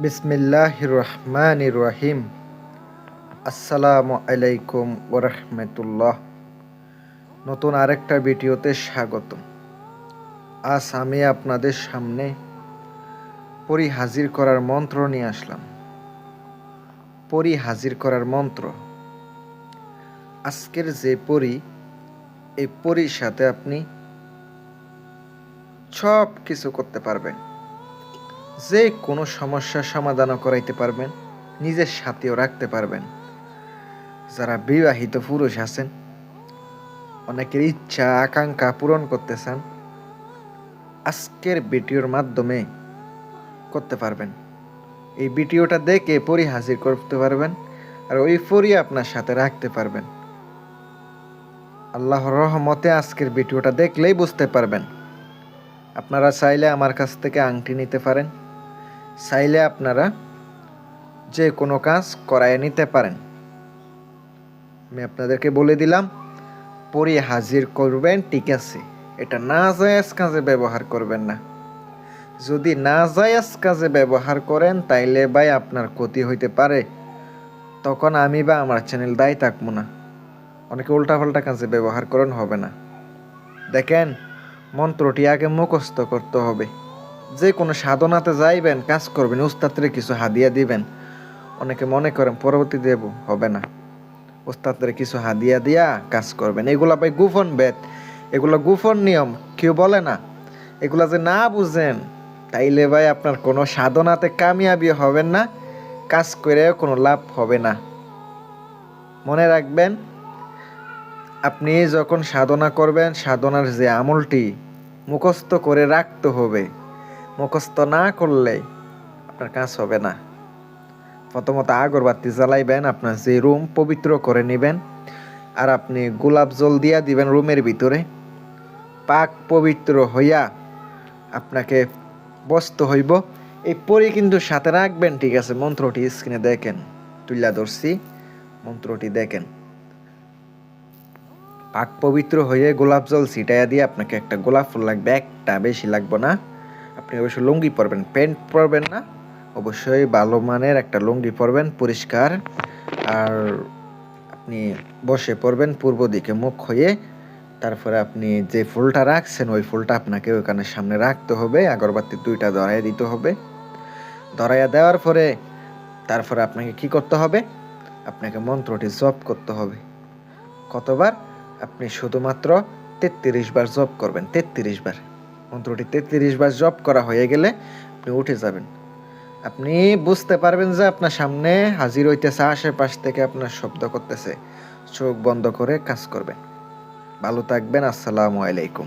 বিসমিল্লাহির রহমানির রহিম। আসসালামু আলাইকুম ওরহমতুল্লাহ। নতুন আরেকটা ভিডিওতে স্বাগতম। আজ আমি আপনাদের সামনে পরি হাজির করার মন্ত্র নিয়ে আসলাম। পরি হাজির করার মন্ত্র। আজকের যে পরি, এই পরির সাথে আপনি সব কিছু করতে পারবেন। যে কোনো সমস্যার সমাধানও করাইতে পারবেন, নিজের সাথেও রাখতে পারবেন। যারা বিবাহিত পুরুষ আছেন, অনেকের ইচ্ছা আকাঙ্ক্ষা পূরণ করতে চান, আজকের ভিডিওর মাধ্যমে করতে পারবেন। এই ভিডিওটা দেখে পরি হাজির করতে পারবেন, আর ওই পরি আপনার সাথে রাখতে পারবেন। আল্লাহর রহমতে আজকের ভিডিওটা দেখলেই বুঝতে পারবেন। আপনারা চাইলে আমার কাছ থেকে আংটি নিতে পারেন, চাইলে আপনারা যে কোনো কাজ করায় নিতে পারেন। আমি আপনাদেরকে বলে দিলাম, পরি হাজির করবেন, ঠিক আছে। এটা নাজায়েজ কাজে ব্যবহার করবেন না। যদি নাজায়েজ কাজে ব্যবহার করেন তাইলে ভাই আপনার ক্ষতি হইতে পারে। তখন আমি বা আমার চ্যানেল দায়ী থাকবো না। অনেকে উল্টাপাল্টা কাজে ব্যবহার করেন, হবে না। দেখেন, মন্ত্রটি আগে মুখস্থ করতে হবে। যে কোনো সাধনাতে যাইবেন, কাজ করবেন, উস্তাদরে কিছু হাদিয়া দিবেন। অনেকে মনে করেন পরবর্তী দেব, হবে না। উস্তাদরে কিছু হাদিয়া দিয়া কাজ করবেন। এগুলা ভাই গোপন বেদ, এগুলো গোপন নিয়ম, কেউ বলে না। এগুলা যে না বুঝেন তাইলে ভাই আপনার কোনো সাধনাতে কামিয়াবি হবেন না, কাজ করে কোনো লাভ হবে না। মনে রাখবেন, আপনি যখন সাধনা করবেন, সাধনার যে আমলটি মুখস্থ করে রাখতে হবে। মুখস্থ না করলে আপনার কাজ হবে না। প্রথমত আগরবাতি জ্বালাইবেন, আপনার যে রুম পবিত্র করে নেবেন, আর আপনি গোলাপ জল দিয়া দিবেন রুমের ভিতরে। পাক পবিত্র হইয়া আপনাকে বসতে হইব। এই পরে কিন্তু সাথে রাখবেন, ঠিক আছে। মন্ত্রটি স্ক্রিনে দেখেন, তুইলা ধরছি, মন্ত্রটি দেখেন। পাক পবিত্র হয়ে গোলাপ জল ছিটাইয়া দিয়ে আপনাকে একটা গোলাপ ফুল লাগবে, একটা, বেশি লাগবে না। আপনি অবশ্যই লুঙ্গি পরবেন, প্যান্ট পরবেন না। অবশ্যই ভালো মানের একটা লুঙ্গি পরবেন, পরিষ্কার। আর আপনি বসে পড়বেন পূর্ব দিকে মুখ হয়ে। তারপরে আপনি যে ফুলটা রাখছেন, ওই ফুলটা আপনাকে ওইখানে সামনে রাখতে হবে। আগরবাতি 2টা ধরাইয়া দিতে হবে। ধরাইয়া দেওয়ার পরে তারপরে আপনাকে কি করতে হবে? আপনাকে মন্ত্রটি জপ করতে হবে। কতবার? আপনি শুধুমাত্র 33 বার জপ করবেন। 33 বার মন্ত্রটি 33 বার জপ করা হয়ে গেলে আপনি উঠে যাবেন। আপনি বুঝতে পারবেন যে আপনার সামনে হাজির হইতেছে, আশেপাশ থেকে আপনার শব্দ করতেছে। চোখ বন্ধ করে কাজ করবেন। ভালো থাকবেন। আসসালামু আলাইকুম।